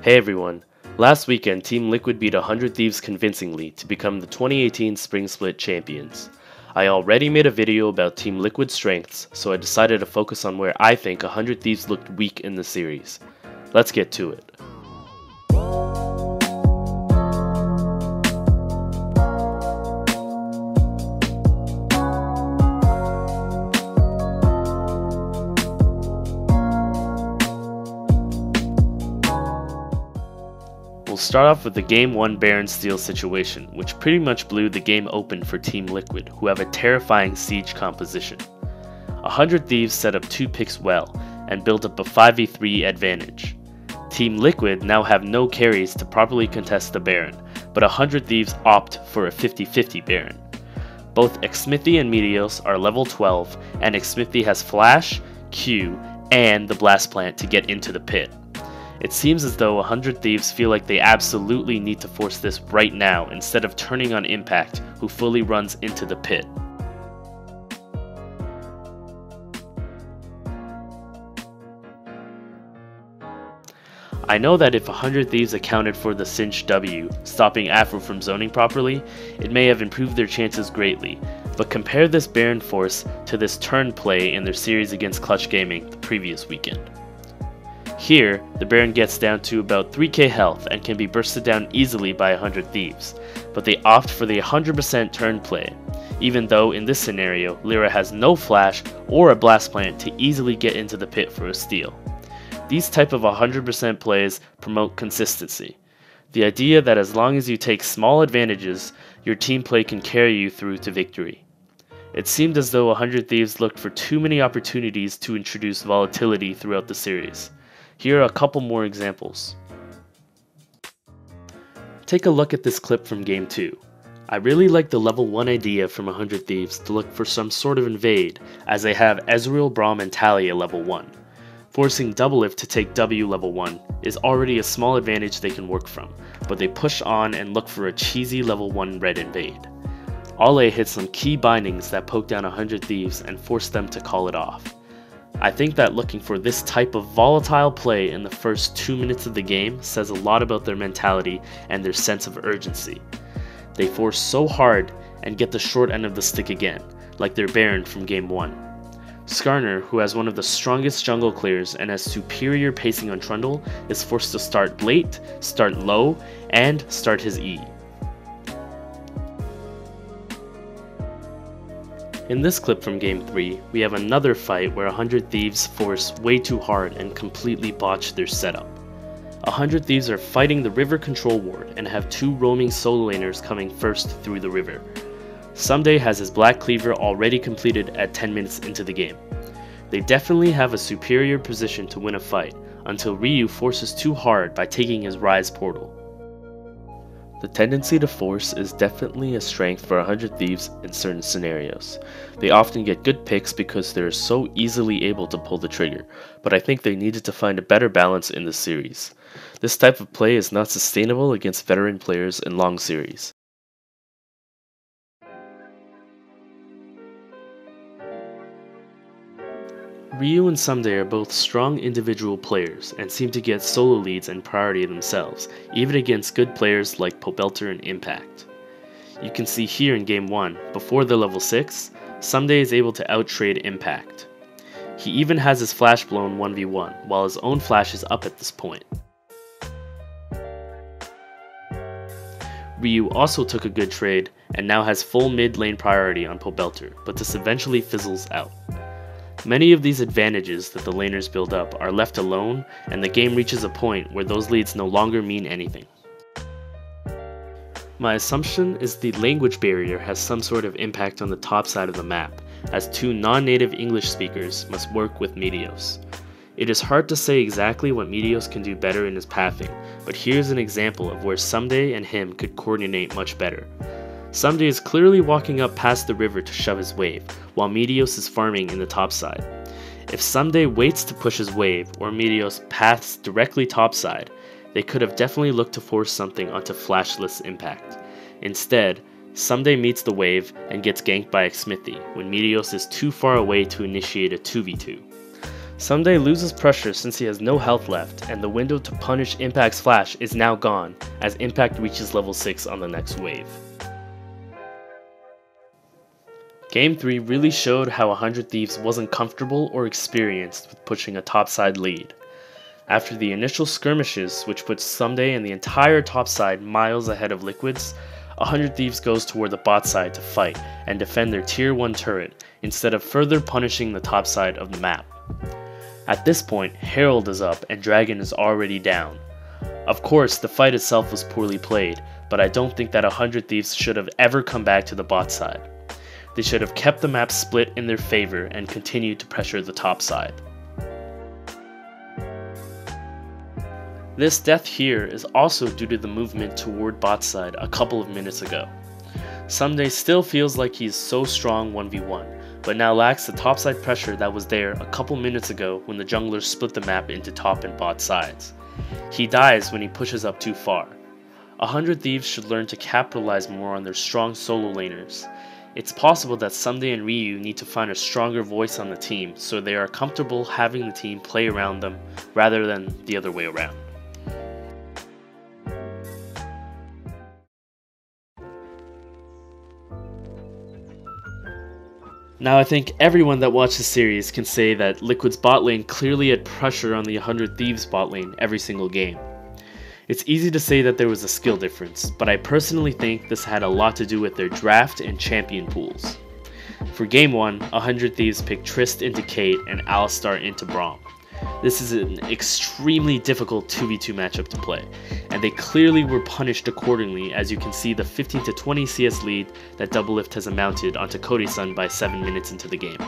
Hey everyone! Last weekend, Team Liquid beat 100 Thieves convincingly to become the 2018 Spring Split champions. I already made a video about Team Liquid's strengths, so I decided to focus on where I think 100 Thieves looked weak in the series. Let's get to it. We'll start off with the Game 1 Baron Steal situation, which pretty much blew the game open for Team Liquid, who have a terrifying siege composition. 100 Thieves set up 2 picks well, and built up a 5v3 advantage. Team Liquid now have no carries to properly contest the Baron, but 100 Thieves opt for a 50-50 Baron. Both Xmithy and Meteos are level 12, and Xmithy has Flash, Q, and the Blast Plant to get into the pit. It seems as though 100 Thieves feel like they absolutely need to force this right now instead of turning on Impact, who fully runs into the pit. I know that if 100 Thieves accounted for the Cinch W, stopping Afro from zoning properly, it may have improved their chances greatly, but compare this Baron force to this turn play in their series against Clutch Gaming the previous weekend. Here, the Baron gets down to about 3k health and can be bursted down easily by 100 Thieves, but they opt for the 100% turn play, even though in this scenario, Lyra has no flash or a blast plant to easily get into the pit for a steal. These type of 100% plays promote consistency. The idea that as long as you take small advantages, your team play can carry you through to victory. It seemed as though 100 Thieves looked for too many opportunities to introduce volatility throughout the series. Here are a couple more examples. Take a look at this clip from Game 2. I really like the level 1 idea from 100 Thieves to look for some sort of invade, as they have Ezreal, Braum, and Talia level 1. Forcing Doublelift to take W level 1 is already a small advantage they can work from, but they push on and look for a cheesy level 1 red invade. Ale hit some key bindings that poke down 100 Thieves and force them to call it off. I think that looking for this type of volatile play in the first 2 minutes of the game says a lot about their mentality and their sense of urgency. They force so hard and get the short end of the stick again, like their Baron from Game 1. Skarner, who has one of the strongest jungle clears and has superior pacing on Trundle, is forced to start late, start low, and start his E. In this clip from Game 3, we have another fight where 100 Thieves force way too hard and completely botch their setup. 100 Thieves are fighting the river control ward and have 2 roaming solo laners coming first through the river. Someday has his Black Cleaver already completed at 10 minutes into the game. They definitely have a superior position to win a fight, until Ryu forces too hard by taking his Rise portal. The tendency to force is definitely a strength for 100 Thieves in certain scenarios. They often get good picks because they're so easily able to pull the trigger, but I think they needed to find a better balance in the series. This type of play is not sustainable against veteran players in long series. Ryu and Someday are both strong individual players and seem to get solo leads and priority themselves, even against good players like Pobelter and Impact. You can see here in Game 1, before the level 6, Someday is able to outtrade Impact. He even has his flash blown 1v1, while his own flash is up at this point. Ryu also took a good trade and now has full mid lane priority on Pobelter, but this eventually fizzles out. Many of these advantages that the laners build up are left alone, and the game reaches a point where those leads no longer mean anything. My assumption is the language barrier has some sort of impact on the top side of the map, as 2 non-native English speakers must work with Meteos. It is hard to say exactly what Meteos can do better in his pathing, but here's an example of where Someday and him could coordinate much better. Someday is clearly walking up past the river to shove his wave, while Meteos is farming in the top side. If Someday waits to push his wave, or Meteos paths directly topside, they could have definitely looked to force something onto flashless Impact. Instead, Someday meets the wave and gets ganked by Xmithy when Meteos is too far away to initiate a 2v2. Someday loses pressure since he has no health left, and the window to punish Impact's Flash is now gone, as Impact reaches level 6 on the next wave. Game 3 really showed how 100 Thieves wasn't comfortable or experienced with pushing a topside lead. After the initial skirmishes, which put Someday and the entire topside miles ahead of Liquid's, 100 Thieves goes toward the bot side to fight and defend their tier 1 turret, instead of further punishing the top side of the map. At this point, Herald is up and Dragon is already down. Of course, the fight itself was poorly played, but I don't think that 100 Thieves should have ever come back to the bot side. They should have kept the map split in their favor and continued to pressure the top side. This death here is also due to the movement toward bot side a couple of minutes ago. Someday still feels like he's so strong 1v1, but now lacks the topside pressure that was there a couple minutes ago when the junglers split the map into top and bot sides. He dies when he pushes up too far. 100 Thieves should learn to capitalize more on their strong solo laners. It's possible that Someday and Ryu need to find a stronger voice on the team so they are comfortable having the team play around them rather than the other way around. Now I think everyone that watched the series can say that Liquid's bot lane clearly had pressure on the 100 Thieves bot lane every single game. It's easy to say that there was a skill difference, but I personally think this had a lot to do with their draft and champion pools. For game 1, 100 Thieves picked Trist into Kate and Alistar into Braum. This is an extremely difficult 2v2 matchup to play, and they clearly were punished accordingly, as you can see the 15 to 20 CS lead that Doublelift has amounted onto Cody-san by 7 minutes into the game.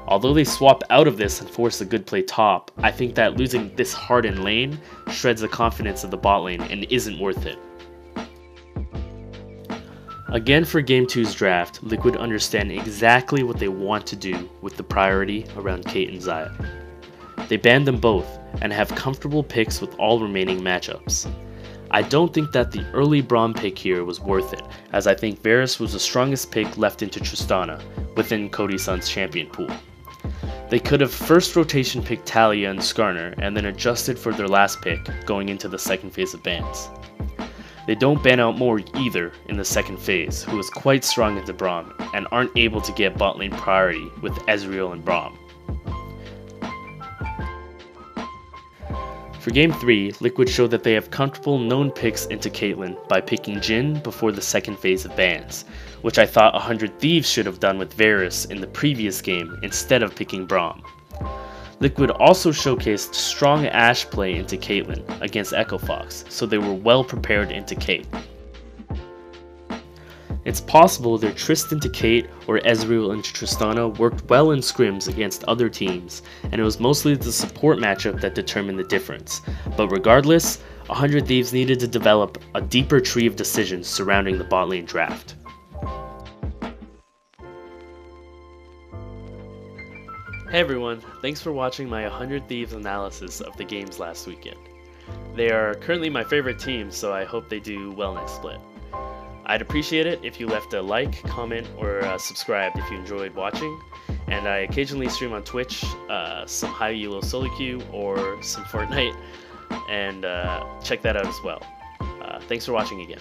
Although they swap out of this and force a good play top, I think that losing this hardened lane shreds the confidence of the bot lane and isn't worth it. Again, for Game 2's draft, Liquid understand exactly what they want to do with the priority around Kate and Xayah. They banned them both and have comfortable picks with all remaining matchups. I don't think that the early Braum pick here was worth it, as I think Varus was the strongest pick left into Tristana within Cody-san's champion pool. They could have first rotation picked Talia and Skarner and then adjusted for their last pick going into the second phase of bans. They don't ban out Moore either in the second phase, who is quite strong into Braum and aren't able to get bot lane priority with Ezreal and Braum. For Game 3, Liquid showed that they have comfortable known picks into Caitlyn by picking Jhin before the second phase of bans, which I thought 100 Thieves should have done with Varus in the previous game instead of picking Braum. Liquid also showcased strong Ashe play into Caitlyn against Echo Fox, so they were well prepared into Kate. It's possible their Trist into Kate or Ezreal into Tristana worked well in scrims against other teams, and it was mostly the support matchup that determined the difference. But regardless, 100 Thieves needed to develop a deeper tree of decisions surrounding the bot lane draft. Hey everyone, thanks for watching my 100 Thieves analysis of the games last weekend. They are currently my favorite team, so I hope they do well next split. I'd appreciate it if you left a like, comment, or subscribe if you enjoyed watching, and I occasionally stream on Twitch some high elo solo queue or some Fortnite, and check that out as well. Thanks for watching again.